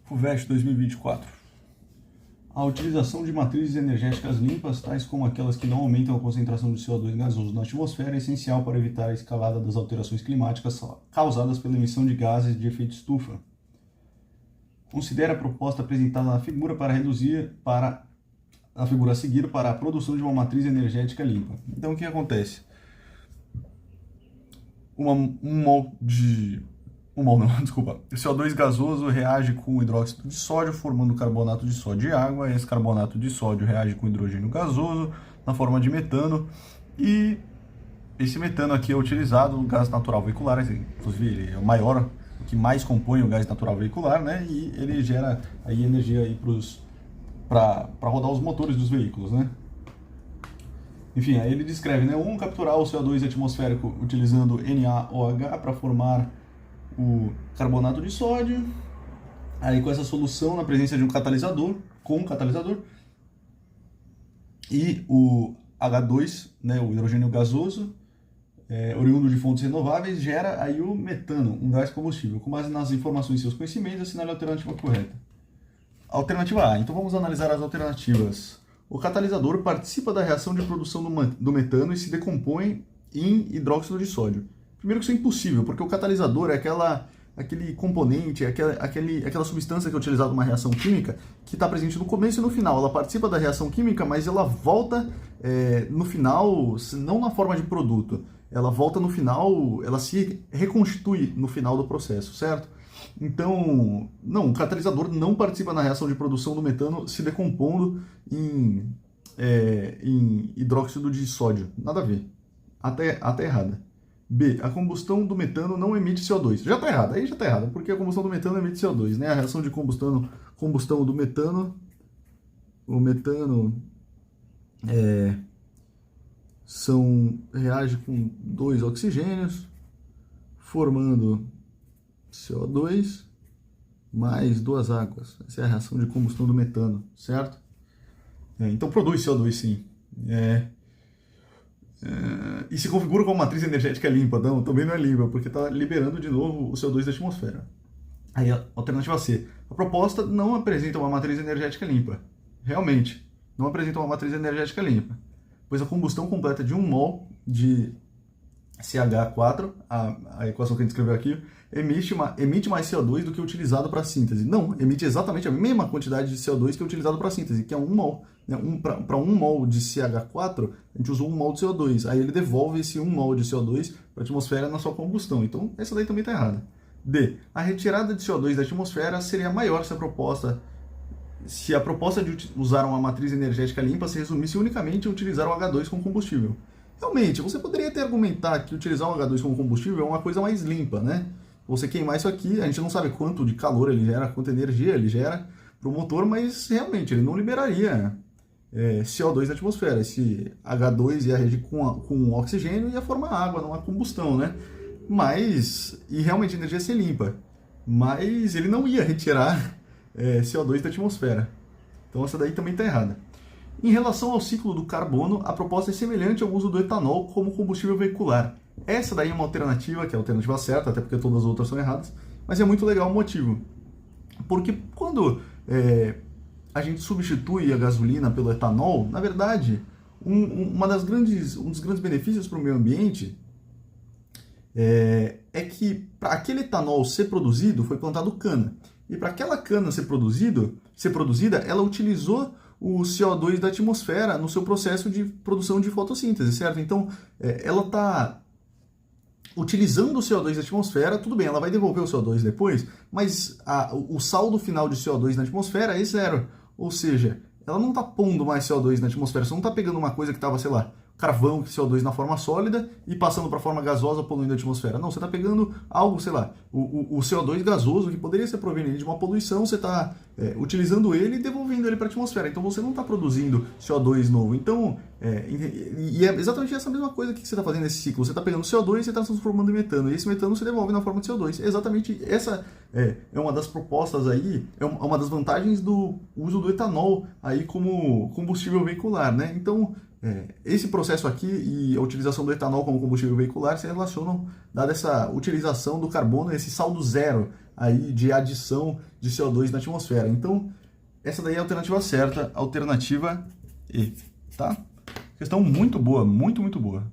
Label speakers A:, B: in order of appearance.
A: FUVEST 2024. A utilização de matrizes energéticas limpas, tais como aquelas que não aumentam a concentração de CO2 gasoso na atmosfera, é essencial para evitar a escalada das alterações climáticas causadas pela emissão de gases de efeito estufa. Considere a proposta apresentada na figura a figura a seguir para a produção de uma matriz energética limpa. Então, o que acontece? CO2 gasoso reage com hidróxido de sódio, formando carbonato de sódio e água. Esse carbonato de sódio reage com hidrogênio gasoso, na forma de metano, e esse metano aqui é utilizado no gás natural veicular, inclusive ele é o maior, o que mais compõe o gás natural veicular, né? E ele gera aí energia aí para rodar os motores dos veículos, né? Enfim, aí ele descreve, né? Capturar o CO2 atmosférico utilizando NaOH para formar o carbonato de sódio. Aí com essa solução, na presença de um catalisador, e o H2, né, o hidrogênio gasoso, oriundo de fontes renováveis, gera aí o metano, um gás combustível. Com base nas informações e seus conhecimentos, assinale a alternativa correta. Alternativa A. Então vamos analisar as alternativas. O catalisador participa da reação de produção do metano e se decompõe em hidróxido de sódio. Primeiro que isso é impossível, porque o catalisador é aquele componente, aquela substância que é utilizada numa reação química que está presente no começo e no final. Ela participa da reação química, mas ela volta no final, não na forma de produto. Ela volta no final, ela se reconstitui no final do processo, certo? Então, não, o catalisador não participa na reação de produção do metano se decompondo em hidróxido de sódio. Nada a ver. Até errada. B. A combustão do metano não emite CO2. Já está errado, aí já está errado, porque a combustão do metano emite CO2, né? A reação de combustão do metano, o metano reage com 2 oxigênios, formando CO2 mais 2 águas. Essa é a reação de combustão do metano, certo? Então produz CO2 sim. E se configura como matriz energética limpa. Não, também não é limpa, porque está liberando de novo o CO2 da atmosfera. Aí a alternativa C. A proposta não apresenta uma matriz energética limpa. Realmente, não apresenta uma matriz energética limpa, pois a combustão completa de 1 mol de CH4, a equação que a gente escreveu aqui, emite mais CO2 do que o utilizado para síntese. Não, emite exatamente a mesma quantidade de CO2 que é utilizado para síntese, que é 1 mol. Né? Para 1 mol de CH4, a gente usou 1 mol de CO2. Aí ele devolve esse 1 mol de CO2 para a atmosfera na sua combustão. Então, essa daí também está errada. D. A retirada de CO2 da atmosfera seria maior se a proposta de usar uma matriz energética limpa se resumisse unicamente a utilizar o H2 como combustível. Realmente, você poderia até argumentar que utilizar o H2 como combustível é uma coisa mais limpa, né? Você queimar isso aqui, a gente não sabe quanto de calor ele gera, quanta energia ele gera para o motor, mas realmente ele não liberaria CO2 da atmosfera. Esse H2 ia reagir com oxigênio e ia formar água, não a combustão, né? E realmente a energia ia ser limpa, mas ele não ia retirar CO2 da atmosfera. Então essa daí também está errada. Em relação ao ciclo do carbono, a proposta é semelhante ao uso do etanol como combustível veicular. Essa daí é uma alternativa, que é a alternativa certa, até porque todas as outras são erradas, mas é muito legal o motivo. Porque quando a gente substitui a gasolina pelo etanol, na verdade, um dos grandes benefícios para o meio ambiente é que para aquele etanol ser produzido, foi plantado cana. E para aquela cana ser produzida, ela utilizou o CO2 da atmosfera no seu processo de produção de fotossíntese, certo? Então, ela está utilizando o CO2 da atmosfera, tudo bem, ela vai devolver o CO2 depois, mas o saldo final de CO2 na atmosfera é zero. Ou seja, ela não está pondo mais CO2 na atmosfera, você não está pegando uma coisa que estava, sei lá, carvão, CO2 na forma sólida e passando para a forma gasosa, poluindo a atmosfera. Não, você está pegando algo, sei lá, o CO2 gasoso, que poderia ser proveniente de uma poluição, você está utilizando ele e devolvendo ele para a atmosfera. Então você não está produzindo CO2 novo. Então, e é exatamente essa mesma coisa que você está fazendo nesse ciclo. Você está pegando CO2 e você está transformando em metano. E esse metano se devolve na forma de CO2. Exatamente essa é uma das propostas aí, é uma das vantagens do uso do etanol aí como combustível veicular, né? Então, Esse processo aqui e a utilização do etanol como combustível veicular se relacionam, dada essa utilização do carbono, esse saldo zero aí de adição de CO2 na atmosfera. Então, essa daí é a alternativa certa, alternativa E, tá? Questão muito boa, muito boa.